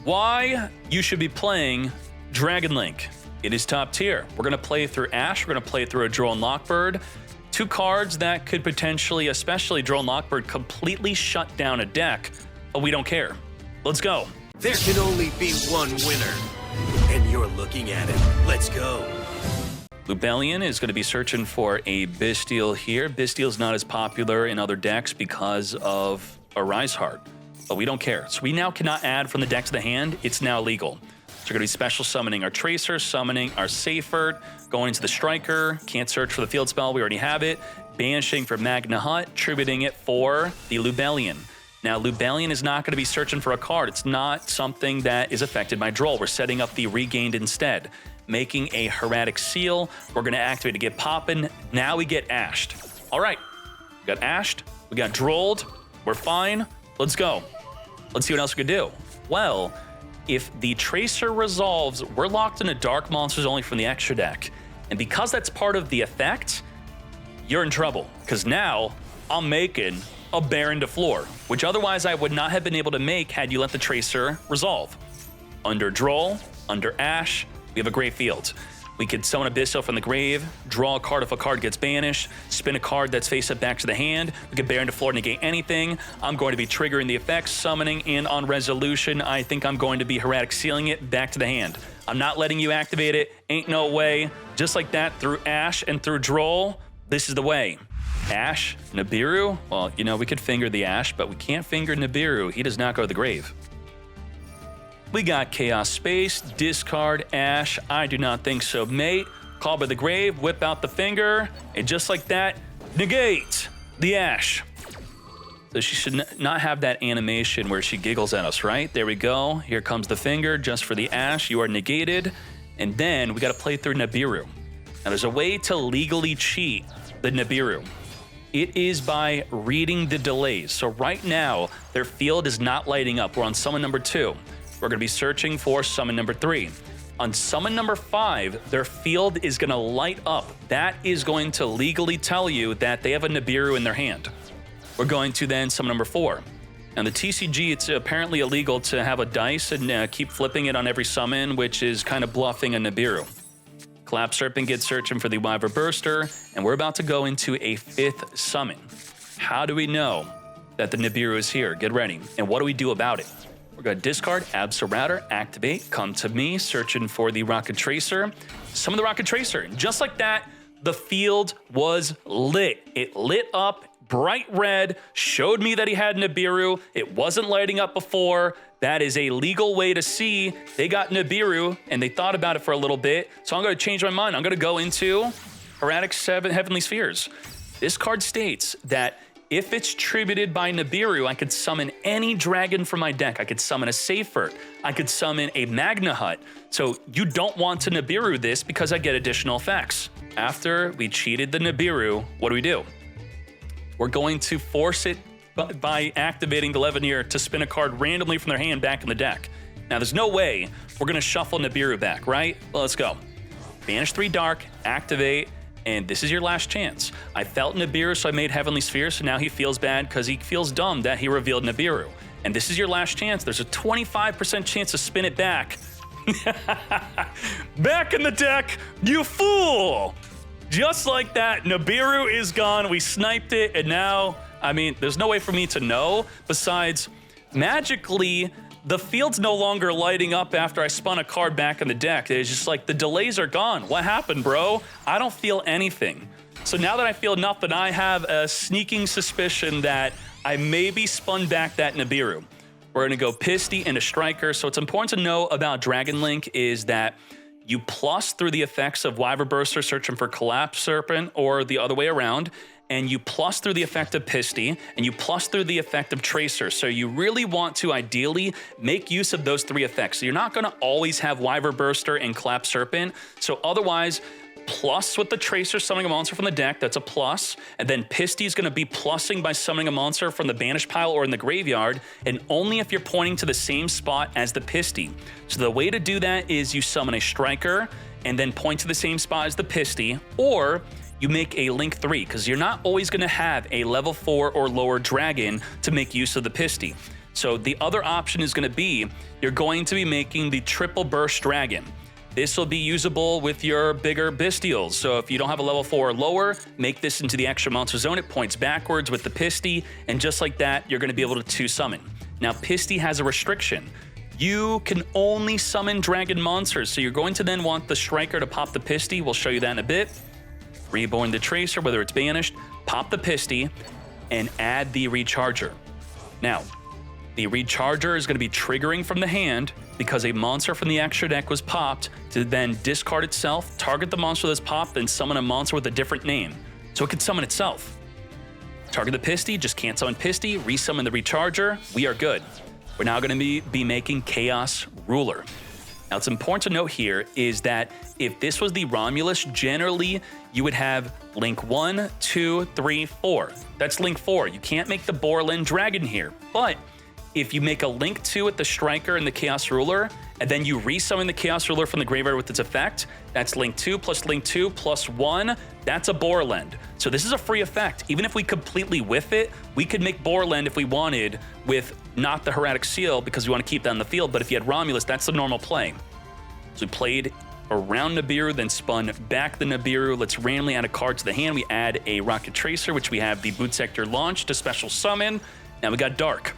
why you should be playing Dragon Link. It is top tier. We're going to play through Ash. We're going to play through a Duel and Lockbird. Two cards that could potentially, especially Duel and Lockbird, completely shut down a deck, but we don't care. Let's go. There can only be one winner, and you're looking at it. Let's go. Lubellion is going to be searching for a Bystial here. Bystial's not as popular in other decks because of a Rise Heart, but we don't care. So we now cannot add from the deck to the hand. It's now legal. So we're going to be special summoning our Tracer, summoning our Seifert, going into the Striker, can't search for the field spell, we already have it, banishing for Magna Hut, tributing it for the Lubellion. Now, Lubellion is not going to be searching for a card. It's not something that is affected by Droll. We're setting up the Regained instead. Making a Hieratic Seal. We're going to activate to get poppin'. Now we get Ashed. All right, we got Ashed, we got Drolled, we're fine. Let's go. Let's see what else we can do. Well, if the Tracer resolves, we're locked into Dark Monsters only from the extra deck. And because that's part of the effect, you're in trouble. Because now I'm making a Baron to floor, which otherwise I would not have been able to make had you let the Tracer resolve. Under Droll, under Ash, we have a great field. We could summon a Bystial from the grave, draw a card if a card gets banished, spin a card that's face up back to the hand. We could Baron to floor, negate anything. I'm going to be triggering the effects, summoning, and on resolution, I think I'm going to be Hieratic Sealing it back to the hand. I'm not letting you activate it. Ain't no way. Just like that, through Ash and through Droll, this is the way. Ash, Nibiru, well, you know, we could finger the Ash, but we can't finger Nibiru. He does not go to the grave. We got Chaos Space, discard, Ash. I do not think so, mate. Call by the grave, whip out the finger, and just like that, negate the Ash. So she should not have that animation where she giggles at us, right? There we go. Here comes the finger just for the Ash. You are negated. And then we got to play through Nibiru. Now there's a way to legally cheat the Nibiru. It is by reading the delays. So right now, their field is not lighting up. We're on summon number 2. We're going to be searching for summon number 3. On summon number 5, their field is going to light up. That is going to legally tell you that they have a Nibiru in their hand. We're going to then summon number 4. Now the TCG, it's apparently illegal to have a dice and keep flipping it on every summon, which is kind of bluffing a Nibiru. Collapse Serpent gets searching for the Wyver Burster, and we're about to go into a 5th summon. How do we know that the Nibiru is here? Get ready. And what do we do about it? We're going to discard Absol activate, come to me, searching for the Rocket Tracer. Summon the Rocket Tracer. And just like that, the field was lit. It lit up bright red, showed me that he had Nibiru. It wasn't lighting up before. That is a legal way to see they got Nibiru, and they thought about it for a little bit. So I'm going to change my mind. I'm going to go into Hieratic 7 Heavenly Spheres. This card states that if it's tributed by Nibiru, I could summon any dragon from my deck. I could summon a Seifert. I could summon a Magna Hut. So you don't want to Nibiru this because I get additional effects. After we cheated the Nibiru, what do? We're going to force it by activating the Levineer to spin a card randomly from their hand back in the deck. Now, there's no way we're going to shuffle Nibiru back, right? Well, let's go. Banish 3 Dark, activate, and this is your last chance. I felt Nibiru, so I made Heavenly Sphere, so now he feels bad because he feels dumb that he revealed Nibiru. And this is your last chance. There's a 25% chance to spin it back. Back in the deck, you fool! Just like that, Nibiru is gone. We sniped it, and now, I mean, there's no way for me to know. Besides, magically, the field's no longer lighting up after I spun a card back in the deck. It's just like, the delays are gone. What happened, bro? I don't feel anything. So now that I feel nothing, I have a sneaking suspicion that I maybe spun back that Nibiru. We're gonna go Pisty and a Striker. So what's important to know about Dragon Link is that you plus through the effects of Wyver Burster searching for Collapse Serpent, or the other way around, and you plus through the effect of Pisty, and you plus through the effect of Tracer. So you really want to ideally make use of those 3 effects. So you're not gonna always have Wyver Burster and Collapse Serpent. So otherwise, plus with the Tracer summoning a monster from the deck, that's a plus. And then Pisty is going to be plussing by summoning a monster from the banish pile or in the graveyard, and only if you're pointing to the same spot as the Pisty. So the way to do that is you summon a Striker and then point to the same spot as the Pisty, or you make a Link 3, because you're not always going to have a level 4 or lower dragon to make use of the Pisty. So the other option is going to be, you're going to be making the triple burst dragon. This will be usable with your bigger Bestials. So if you don't have a level 4 or lower, make this into the extra monster zone. It points backwards with the Pisty, and just like that, you're going to be able to summon. Now, Pisty has a restriction. You can only summon dragon monsters, so you're going to then want the Striker to pop the Pisty. We'll show you that in a bit. Reborn the Tracer, whether it's banished, pop the Pisty, and add the Recharger. Now, the Recharger is going to be triggering from the hand because a monster from the extra deck was popped to then discard itself, target the monster that's popped, then summon a monster with a different name. So it could summon itself. Target the Pisty, just can't summon Pisty, resummon the Recharger, we are good. We're now going to be making Chaos Ruler. Now, what's important to note here is that if this was the Romulus, generally you would have Link 1, 2, 3, 4. That's Link 4. You can't make the Borland Dragon here. But if you make a Link 2 with the Striker and the Chaos Ruler, and then you resummon the Chaos Ruler from the graveyard with its effect, that's Link 2 plus 1, that's a Borland. So this is a free effect. Even if we completely whiff it, we could make Borland if we wanted with not the Hieratic Seal because we want to keep that in the field, but if you had Romulus, that's the normal play. So we played around Nibiru, then spun back the Nibiru. Let's randomly add a card to the hand. We add a Rocket Tracer, which we have the Boot Sector launch to special summon. Now we got Dark.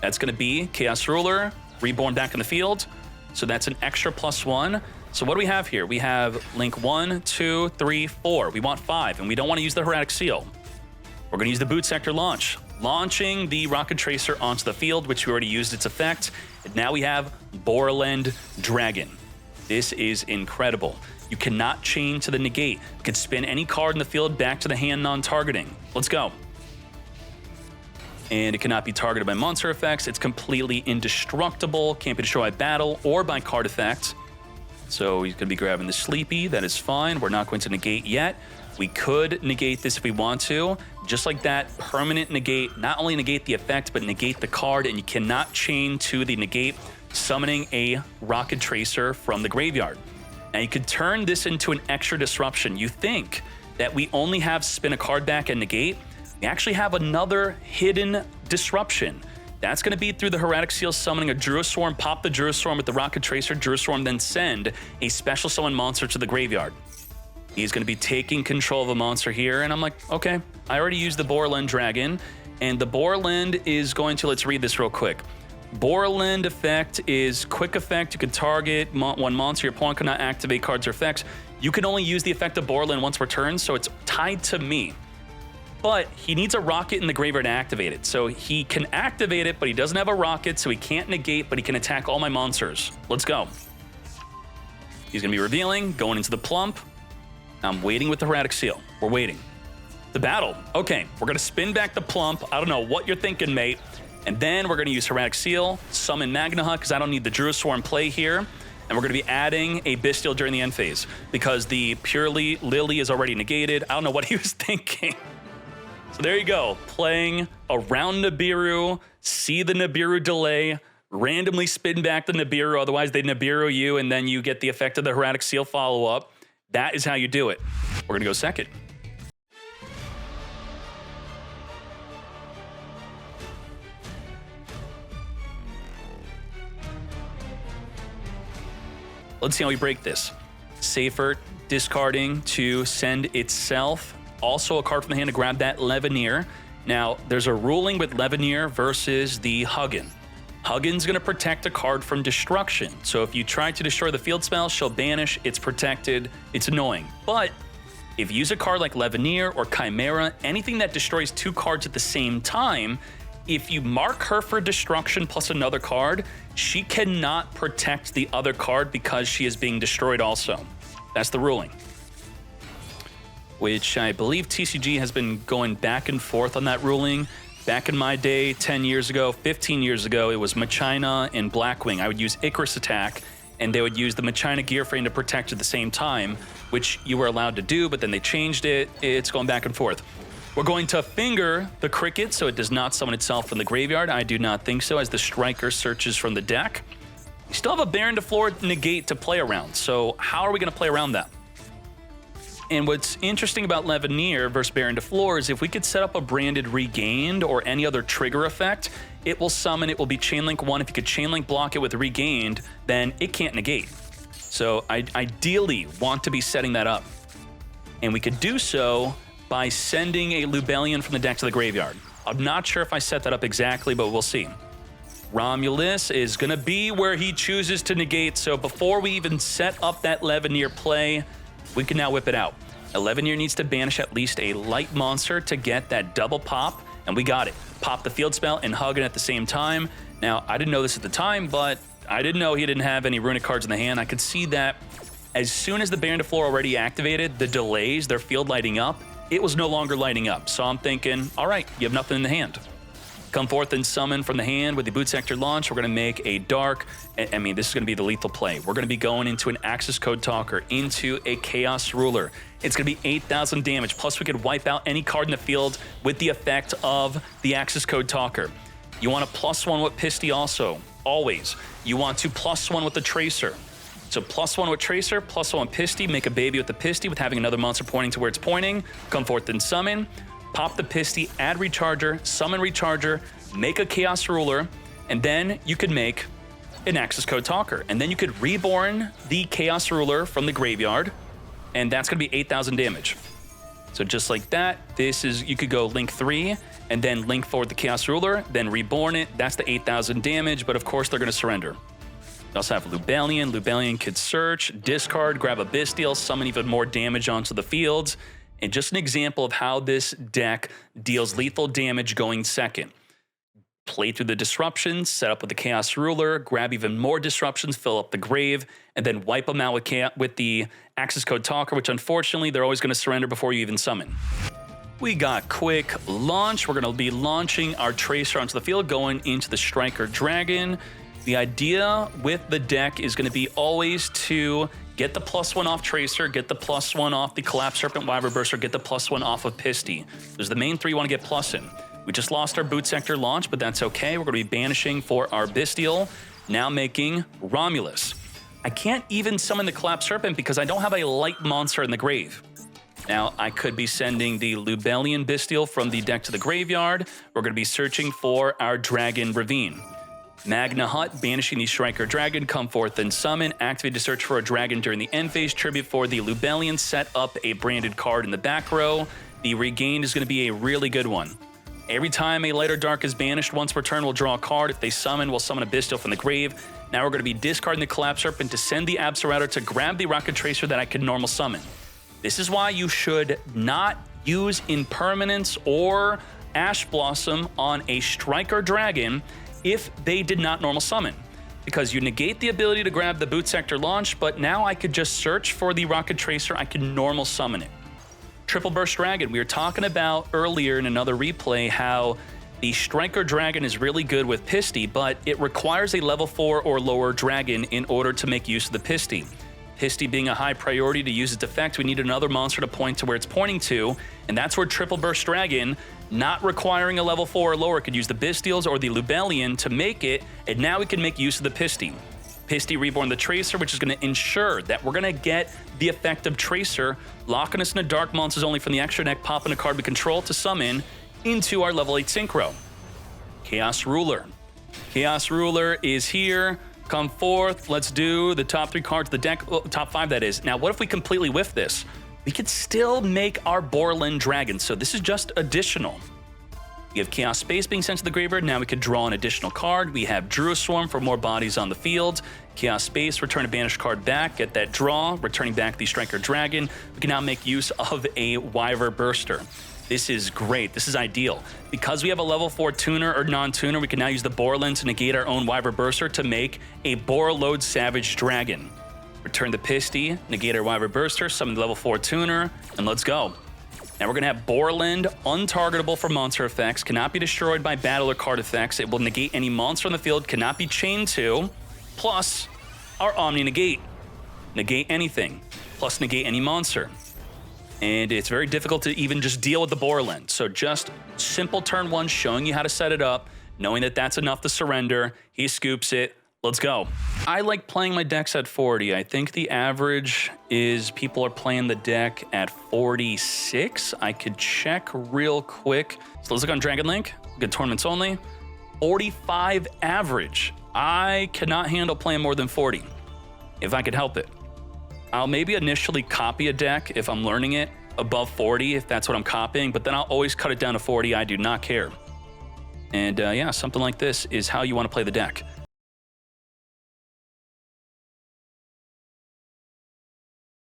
That's going to be Chaos Ruler, Reborn back in the field. So that's an extra +1. So what do we have here? We have Link 1, 2, 3, 4. We want 5, and we don't want to use the Hieratic Seal. We're going to use the Boot Sector launch, launching the Rocket Tracer onto the field, which we already used its effect. And now we have Borland Dragon. This is incredible. You cannot chain to the negate. You can spin any card in the field back to the hand non-targeting. Let's go. And it cannot be targeted by monster effects. It's completely indestructible. Can't be destroyed by battle or by card effect. So he's going to be grabbing the Sleepy. That is fine. We're not going to negate yet. We could negate this if we want to. Just like that, permanent negate. Not only negate the effect, but negate the card. And you cannot chain to the negate, summoning a Rocket Tracer from the graveyard. Now you could turn this into an extra disruption. You think that we only have spin a card back and negate. We actually have another hidden disruption. That's going to be through the Hieratic Seal summoning a Druiswarm, pop the Druiswarm with the Rocket Tracer, Druiswarm, then send a special summon monster to the graveyard. He's going to be taking control of a monster here, and I'm like, okay, I already used the Borland Dragon, and the Borland is going to, let's read this real quick. Borland effect is quick effect. You can target one monster. Your opponent cannot activate cards or effects. You can only use the effect of Borland once per turn, so it's tied to me. But he needs a rocket in the graveyard to activate it. So he can activate it, but he doesn't have a rocket, so he can't negate, but he can attack all my monsters. Let's go. He's going to be revealing, going into the plump. I'm waiting with the Hieratic Seal. We're waiting. The battle. Okay, we're going to spin back the plump. I don't know what you're thinking, mate. And then we're going to use Hieratic Seal, summon Magnahut, because I don't need the Druiswarm play here. And we're going to be adding a Bestial during the end phase, because the Purely Lily is already negated. I don't know what he was thinking. So there you go, playing around Nibiru, see the Nibiru delay, randomly spin back the Nibiru, otherwise they Nibiru you, and then you get the effect of the Hieratic Seal follow-up. That is how you do it. We're going to go second. Let's see how we break this. Safer discarding to send itself. Also a card from the hand to grab that Levineer. Now, there's a ruling with Levineer versus the Hugin. Hugin's going to protect a card from destruction. So if you try to destroy the field spell, she'll banish. It's protected. It's annoying. But if you use a card like Levineer or Chimera, anything that destroys 2 cards at the same time, if you mark her for destruction plus another card, she cannot protect the other card because she is being destroyed also. That's the ruling. Which I believe TCG has been going back and forth on that ruling. Back in my day, 10 years ago, 15 years ago, it was Machina and Blackwing. I would use Icarus Attack, and they would use the Machina gear frame to protect at the same time, which you were allowed to do, but then they changed it. It's going back and forth. We're going to finger the Cricket so it does not summon itself from the graveyard. I do not think so, as the Striker searches from the deck. We still have a Baron to Floor negate to play around, so how are we going to play around that? And what's interesting about Leveneer versus Baron de Fleur is if we could set up a branded Regained or any other trigger effect, it will summon, it will be Chainlink 1. If you could Chainlink block it with Regained, then it can't negate. So I ideally want to be setting that up. And we could do so by sending a Lubellion from the deck to the graveyard. I'm not sure if I set that up exactly, but we'll see. Romulus is going to be where he chooses to negate, so before we even set up that Leveneer play, we can now whip it out. Leveneer needs to banish at least a light monster to get that double pop, and we got it. Pop the field spell and hug it at the same time. Now, I didn't know this at the time, but I didn't know he didn't have any runic cards in the hand. I could see that as soon as the Baron de Fleur already activated, the delays, their field lighting up, it was no longer lighting up. So I'm thinking, all right, you have nothing in the hand. Come forth and summon from the hand with the Boot Sector launch. We're going to make a dark. I mean, this is going to be the lethal play. We're going to be going into an Access Code Talker, into a Chaos Ruler. It's going to be 8,000 damage. Plus, we could wipe out any card in the field with the effect of the Access Code Talker. You want a +1 with Pisty also, always. You want to +1 with the Tracer. So +1 with Tracer, +1 with Pisty. Make a baby with the Pisty with having another monster pointing to where it's pointing. Come forth and summon. Pop the Pisty, add Recharger, summon Recharger, make a Chaos Ruler, and then you could make an Access Code Talker. And then you could reborn the Chaos Ruler from the graveyard, and that's going to be 8,000 damage. So just like that, this is, you could go Link 3, and then Link forward the Chaos Ruler, then reborn it. That's the 8,000 damage, but of course they're going to surrender. We also have Lubellion. Lubellion could search, discard, grab a Bystial, summon even more damage onto the fields. And just an example of how this deck deals lethal damage going second. Play through the disruptions, set up with the Chaos Ruler, grab even more disruptions, fill up the grave, and then wipe them out with the Access Code Talker, which unfortunately they're always going to surrender before you even summon. We got quick launch. We're going to be launching our Tracer onto the field, going into the Striker Dragon. The idea with the deck is going to be always to get the +1 off Tracer, get the +1 off the Collapse Serpent Wyvern Burster, get the +1 off of Pisty. There's the main three you want to get plus in. We just lost our Boot Sector launch, but that's okay. We're going to be banishing for our Bystial, now making Romulus. I can't even summon the Collapse Serpent because I don't have a light monster in the grave. Now, I could be sending the Lubellion Bystial from the deck to the graveyard. We're going to be searching for our Dragon Ravine. Magna Hut, banishing the Striker Dragon, come forth and summon, activate to search for a dragon during the end phase, tribute for the Lubellion, set up a branded card in the back row. The Regained is going to be a really good one. Every time a Light or Dark is banished, once per turn, we'll draw a card. If they summon, we'll summon a Bystial from the grave. Now we're going to be discarding the Collapse Serpent to send the Absolouter to grab the Rocket Tracer that I can normal summon. This is why you should not use Impermanence or Ash Blossom on a Striker Dragon if they did not normal summon, because you negate the ability to grab the Boot Sector launch, but now I could just search for the Rocket Tracer, I can normal summon it. Triple Burst Dragon, we were talking about earlier in another replay how the Striker Dragon is really good with Pisty, but it requires a level 4 or lower dragon in order to make use of the Pisty. Pisty being a high priority to use its effect, we need another monster to point to where it's pointing to, and that's where Triple Burst Dragon, not requiring a level 4 or lower, could use the Bystials or the Lubellion to make it, and now we can make use of the Pisty. Pisty reborn the Tracer, which is going to ensure that we're going to get the effect of Tracer, locking us into dark monsters only from the extra deck, popping a card we control to summon into our level 8 Synchro. Chaos Ruler. Chaos Ruler is here. Come forth. Let's do the top 3 cards of the deck. Oh, top 5, that is. Now, what if we completely whiff this? We could still make our Borland Dragon, so this is just additional. We have Chaos Space being sent to the graveyard. Now we could draw an additional card. We have Druid Swarm for more bodies on the field. Chaos Space, return a banished card back, get that draw, returning back the Striker Dragon. We can now make use of a Wyvern Burster. This is great. This is ideal. Because we have a level 4 tuner or non-tuner, we can now use the Borland to negate our own Wyvern Burster to make a Borreload Savage Dragon. Return the Pisty, negate our Wyvern Burster, summon the level 4 tuner, and let's go. Now we're going to have Borland, untargetable for monster effects, cannot be destroyed by battle or card effects. It will negate any monster on the field, cannot be chained to, plus our Omni Negate. Negate anything, plus negate any monster. And it's very difficult to even just deal with the Borland. So just simple turn 1, showing you how to set it up, knowing that that's enough to surrender. He scoops it. Let's go. I like playing my decks at 40. I think the average is people are playing the deck at 46. I could check real quick. So let's look on Dragon Link. Good tournaments only. 45 average. I cannot handle playing more than 40 if I could help it. I'll maybe initially copy a deck if I'm learning it above 40, if that's what I'm copying, but then I'll always cut it down to 40. I do not care. And yeah, something like this is how you want to play the deck.